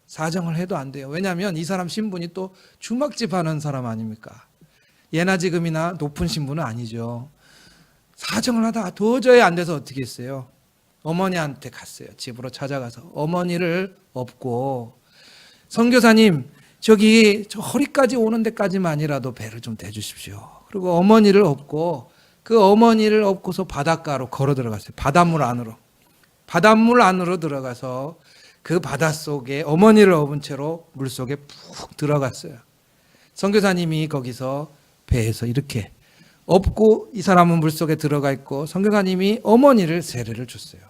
사정을 해도 안 돼요. 왜냐하면 이 사람 신분이 또 주막집 하는 사람 아닙니까? 예나 지금이나 높은 신분은 아니죠. 사정을 하다가 도저히 안 돼서 어떻게 했어요? 어머니한테 갔어요. 집으로 찾아가서 어머니를 업고 선교사님 저기 저 허리까지 오는 데까지만이라도 배를 좀 대주십시오. 그리고 어머니를 업고 그 어머니를 업고서 바닷가로 걸어 들어갔어요. 바닷물 안으로. 바닷물 안으로 들어가서 그 바닷속에 어머니를 업은 채로 물속에 푹 들어갔어요. 선교사님이 거기서 배에서 이렇게 업고 이 사람은 물속에 들어가 있고 선교사님이 어머니를 세례를 줬어요.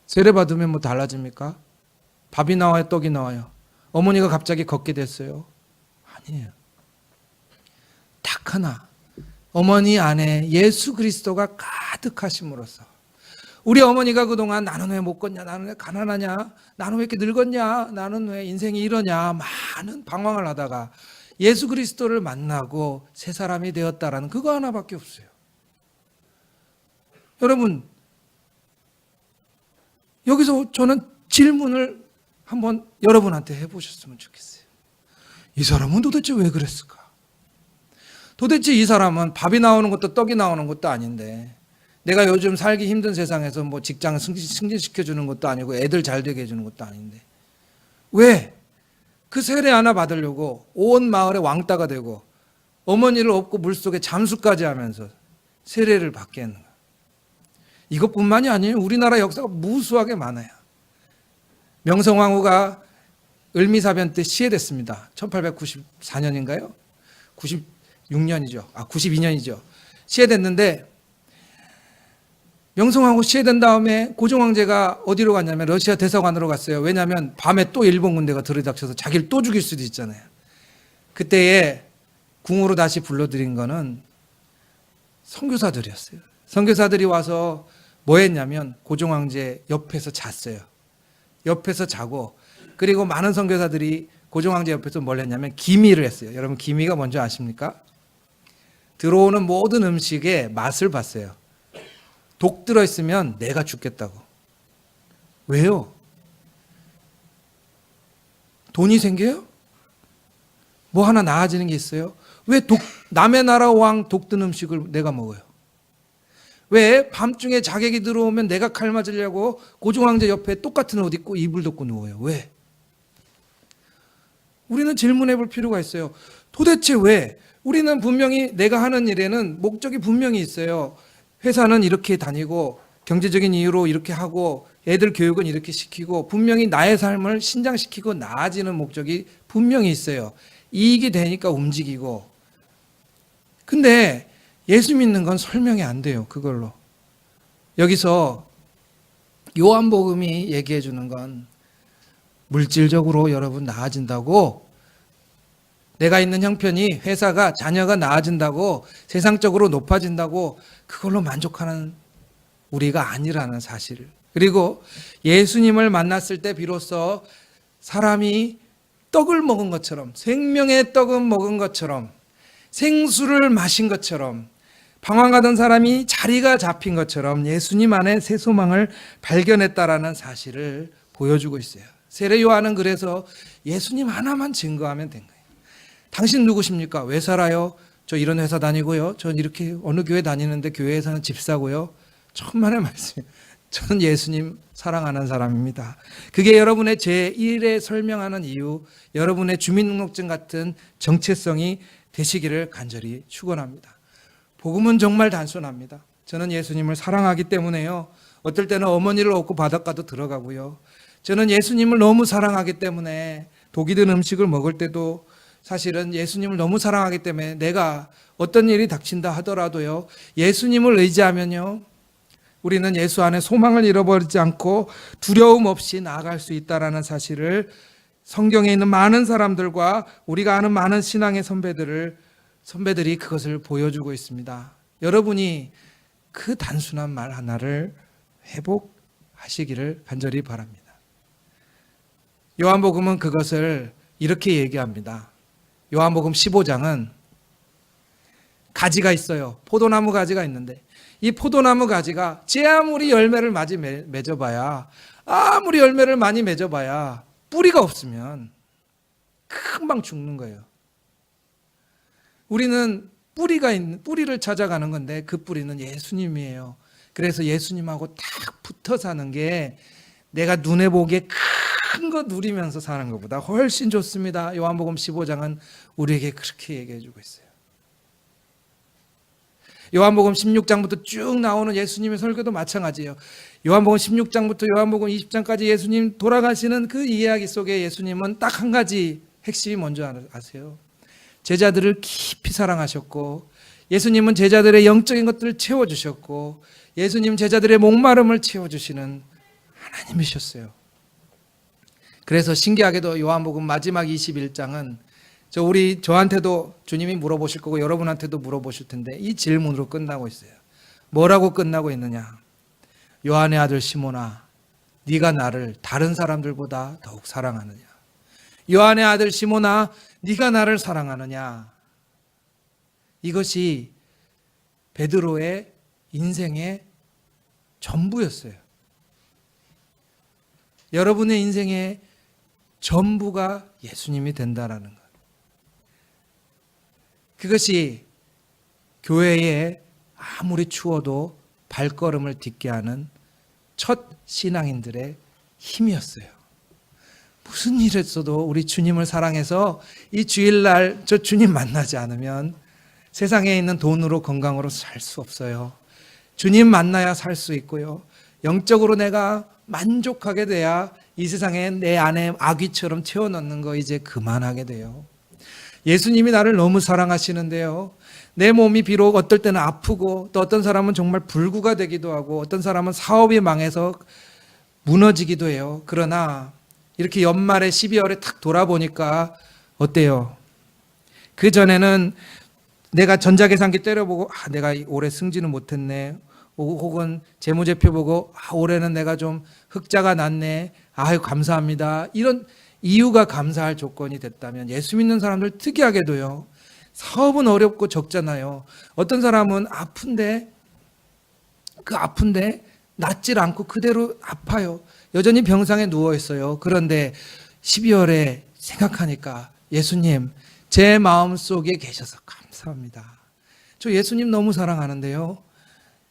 세례 받으면 뭐 달라집니까? 밥이 나와요, 떡이 나와요. 어머니가 갑자기 걷게 됐어요? 아니에요. 딱 하나. 어머니 안에 예수 그리스도가 가득하심으로써 우리 어머니가 그동안 나는 왜 못 걷냐, 나는 왜 가난하냐, 나는 왜 이렇게 늙었냐, 나는 왜 인생이 이러냐 많은 방황을 하다가 예수 그리스도를 만나고 새 사람이 되었다라는 그거 하나밖에 없어요. 여러분, 여기서 저는 질문을 한번 여러분한테 해보셨으면 좋겠어요. 이 사람은 도대체 왜 그랬을까? 도대체 이 사람은 밥이 나오는 것도 떡이 나오는 것도 아닌데, 내가 요즘 살기 힘든 세상에서 뭐 직장 승진시켜주는 것도 아니고 애들 잘 되게 해주는 것도 아닌데 왜 그 세례 하나 받으려고 온 마을에 왕따가 되고 어머니를 업고 물속에 잠수까지 하면서 세례를 받게 했는가? 이것뿐만이 아니에요. 우리나라 역사가 무수하게 많아요. 명성황후가 을미사변 때 시해됐습니다. 1894년인가요? 96년이죠. 92년이죠. 시해됐는데 명성황후 시해된 다음에 고종황제가 어디로 갔냐면 러시아 대사관으로 갔어요. 왜냐하면 밤에 또 일본 군대가 들이닥쳐서 자기를 또 죽일 수도 있잖아요. 그때에 궁으로 다시 불러들인 거는 선교사들이었어요. 선교사들이 와서 뭐 했냐면 고종황제 옆에서 잤어요. 옆에서 자고, 그리고 많은 선교사들이 고종황제 옆에서 뭘 했냐면 기미를 했어요. 여러분, 기미가 뭔지 아십니까? 들어오는 모든 음식의 맛을 봤어요. 독 들어있으면 내가 죽겠다고. 왜요? 돈이 생겨요? 뭐 하나 나아지는 게 있어요? 왜 남의 나라 왕 독 든 음식을 내가 먹어요? 왜 밤중에 자객이 들어오면 내가 칼 맞으려고 고종황제 옆에 똑같은 옷 입고 이불 덮고 누워요? 왜? 우리는 질문해 볼 필요가 있어요. 도대체 왜? 우리는 분명히 내가 하는 일에는 목적이 분명히 있어요. 회사는 이렇게 다니고 경제적인 이유로 이렇게 하고 애들 교육은 이렇게 시키고 분명히 나의 삶을 신장시키고 나아지는 목적이 분명히 있어요. 이익이 되니까 움직이고. 근데 예수 믿는 건 설명이 안 돼요. 그걸로. 여기서 요한복음이 얘기해 주는 건 물질적으로 여러분 나아진다고, 내가 있는 형편이 회사가 자녀가 나아진다고 세상적으로 높아진다고 그걸로 만족하는 우리가 아니라는 사실을, 그리고 예수님을 만났을 때 비로소 사람이 떡을 먹은 것처럼, 생명의 떡을 먹은 것처럼, 생수를 마신 것처럼, 방황하던 사람이 자리가 잡힌 것처럼 예수님 안에 새 소망을 발견했다라는 사실을 보여주고 있어요. 세례 요한은 그래서 예수님 하나만 증거하면 된 거예요. 당신 누구십니까? 왜 살아요? 저 이런 회사 다니고요. 전 이렇게 어느 교회 다니는데 교회에서는 집사고요. 천만의 말씀이에요. 저는 예수님 사랑하는 사람입니다. 그게 여러분의 제1에 설명하는 이유, 여러분의 주민등록증 같은 정체성이 되시기를 간절히 축원합니다. 복음은 정말 단순합니다. 저는 예수님을 사랑하기 때문에요. 어떨 때는 어머니를 업고 바닷가도 들어가고요. 저는 예수님을 너무 사랑하기 때문에 독이 든 음식을 먹을 때도 사실은 예수님을 너무 사랑하기 때문에 내가 어떤 일이 닥친다 하더라도요, 예수님을 의지하면요, 우리는 예수 안에 소망을 잃어버리지 않고 두려움 없이 나아갈 수 있다는 사실을 성경에 있는 많은 사람들과 우리가 아는 많은 신앙의 선배들이 그것을 보여주고 있습니다. 여러분이 그 단순한 말 하나를 회복하시기를 간절히 바랍니다. 요한복음은 그것을 이렇게 얘기합니다. 요한복음 15장은 가지가 있어요. 포도나무 가지가 있는데 이 포도나무 가지가 제 아무리 열매를 많이 맺어봐야, 아무리 열매를 많이 맺어봐야 뿌리가 없으면 금방 죽는 거예요. 우리는 뿌리를 찾아가는 건데 그 뿌리는 예수님이에요. 그래서 예수님하고 딱 붙어 사는 게 내가 눈에 보기에 큰 거 누리면서 사는 것보다 훨씬 좋습니다. 요한복음 15장은 우리에게 그렇게 얘기해 주고 있어요. 요한복음 16장부터 쭉 나오는 예수님의 설교도 마찬가지예요. 요한복음 16장부터 요한복음 20장까지 예수님 돌아가시는 그 이야기 속에 예수님은 딱 한 가지 핵심이 뭔지 아세요? 제자들을 깊이 사랑하셨고, 예수님은 제자들의 영적인 것들을 채워주셨고, 예수님 제자들의 목마름을 채워주시는 하나님이셨어요. 그래서 신기하게도 요한복음 마지막 21장은 저한테도 주님이 물어보실 거고 여러분한테도 물어보실 텐데 이 질문으로 끝나고 있어요. 뭐라고 끝나고 있느냐? 요한의 아들 시몬아, 네가 나를 다른 사람들보다 더욱 사랑하느냐? 요한의 아들 시몬아, 네가 나를 사랑하느냐? 이것이 베드로의 인생의 전부였어요. 여러분의 인생의 전부가 예수님이 된다라는 것. 그것이 교회에 아무리 추워도 발걸음을 딛게 하는 첫 신앙인들의 힘이었어요. 무슨 일 했어도 우리 주님을 사랑해서 이 주일날 저 주님 만나지 않으면 세상에 있는 돈으로 건강으로 살 수 없어요. 주님 만나야 살 수 있고요. 영적으로 내가 만족하게 돼야 이 세상에 내 안에 아귀처럼 채워넣는 거 이제 그만하게 돼요. 예수님이 나를 너무 사랑하시는데요. 내 몸이 비록 어떨 때는 아프고 또 어떤 사람은 정말 불구가 되기도 하고 어떤 사람은 사업이 망해서 무너지기도 해요. 그러나 이렇게 연말에 12월에 탁 돌아보니까 어때요? 그 전에는 내가 전자계산기 때려보고 내가 올해 승진은 못했네. 혹은 재무제표 보고 올해는 내가 좀 흑자가 났네. 아유 감사합니다. 이런 이유가 감사할 조건이 됐다면 예수 믿는 사람들 특이하게도요. 사업은 어렵고 적잖아요. 어떤 사람은 아픈데 낫질 않고 그대로 아파요. 여전히 병상에 누워 있어요. 그런데 12월에 생각하니까 예수님 제 마음속에 계셔서 감사합니다. 저 예수님 너무 사랑하는데요.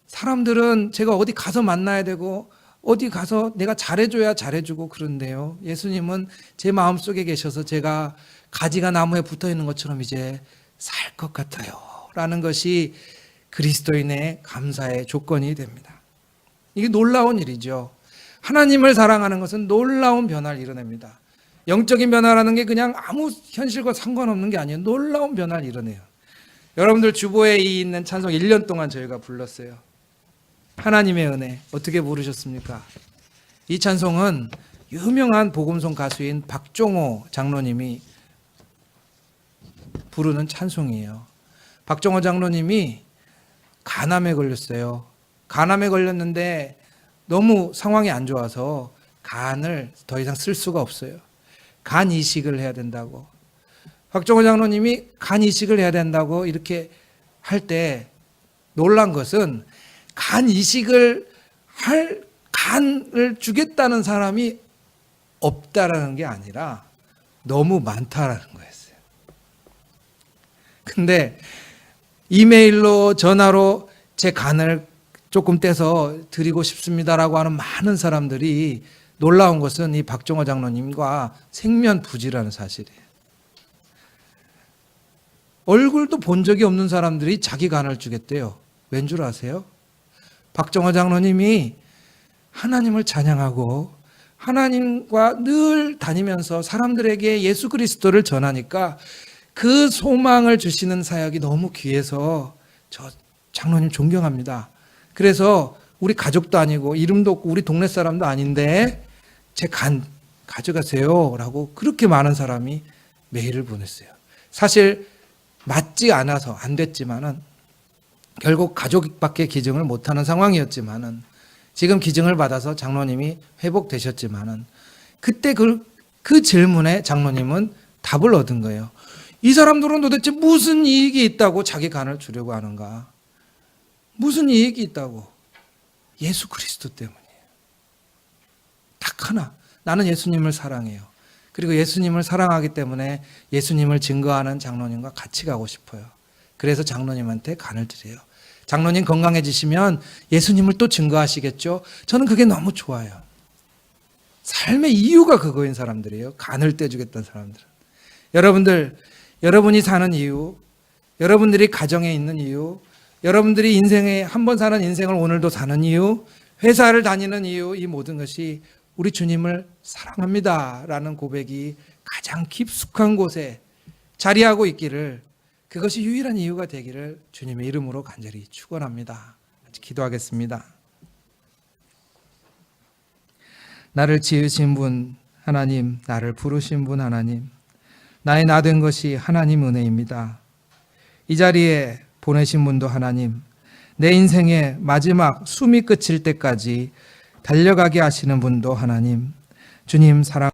사람들은 제가 어디 가서 만나야 되고 어디 가서 내가 잘해줘야 잘해주고 그런데요. 예수님은 제 마음속에 계셔서 제가 가지가 나무에 붙어있는 것처럼 이제 살 것 같아요 라는 것이 그리스도인의 감사의 조건이 됩니다. 이게 놀라운 일이죠. 하나님을 사랑하는 것은 놀라운 변화를 이뤄냅니다. 영적인 변화라는 게 그냥 아무 현실과 상관없는 게 아니에요. 놀라운 변화를 이뤄내요. 여러분들 주보에 있는 찬송 1년 동안 저희가 불렀어요. 하나님의 은혜 어떻게 부르셨습니까? 이 찬송은 유명한 복음송 가수인 박종호 장로님이 부르는 찬송이에요. 박종호 장로님이 간암에 걸렸어요. 간암에 걸렸는데 너무 상황이 안 좋아서 간을 더 이상 쓸 수가 없어요. 간 이식을 해야 된다고. 박종호 장로님이 간 이식을 해야 된다고 이렇게 할 때 놀란 것은 간 이식을 할 간을 주겠다는 사람이 없다라는 게 아니라 너무 많다라는 거였어요. 근데 이메일로 전화로 제 간을 조금 떼서 드리고 싶습니다라고 하는 많은 사람들이 놀라운 것은 이 박종호 장로님과 생면부지라는 사실이에요. 얼굴도 본 적이 없는 사람들이 자기 간을 주겠대요. 왠 줄 아세요? 박종호 장로님이 하나님을 찬양하고 하나님과 늘 다니면서 사람들에게 예수 그리스도를 전하니까 그 소망을 주시는 사역이 너무 귀해서 저 장로님 존경합니다. 그래서 우리 가족도 아니고 이름도 없고 우리 동네 사람도 아닌데 제 간 가져가세요 라고 그렇게 많은 사람이 메일을 보냈어요. 사실 맞지 않아서 안 됐지만은 결국 가족밖에 기증을 못하는 상황이었지만은 지금 기증을 받아서 장로님이 회복되셨지만은 그때 그 질문에 장로님은 답을 얻은 거예요. 이 사람들은 도대체 무슨 이익이 있다고 자기 간을 주려고 하는가? 무슨 이익이 있다고? 예수 그리스도 때문이에요. 딱 하나. 나는 예수님을 사랑해요. 그리고 예수님을 사랑하기 때문에 예수님을 증거하는 장로님과 같이 가고 싶어요. 그래서 장로님한테 간을 드려요. 장로님 건강해지시면 예수님을 또 증거하시겠죠? 저는 그게 너무 좋아요. 삶의 이유가 그거인 사람들이에요. 간을 떼주겠다는 사람들은. 여러분들, 여러분이 사는 이유, 여러분들이 가정에 있는 이유, 여러분들이 인생에 한 번 사는 인생을 오늘도 사는 이유, 회사를 다니는 이유, 이 모든 것이 우리 주님을 사랑합니다 라는 고백이 가장 깊숙한 곳에 자리하고 있기를, 그것이 유일한 이유가 되기를 주님의 이름으로 간절히 축원합니다. 기도하겠습니다. 나를 지으신 분 하나님, 나를 부르신 분 하나님, 나의 나 된 것이 하나님 은혜입니다. 이 자리에 보내신 분도 하나님, 내 인생의 마지막 숨이 끝일 때까지 달려가게 하시는 분도 하나님. 주님 사랑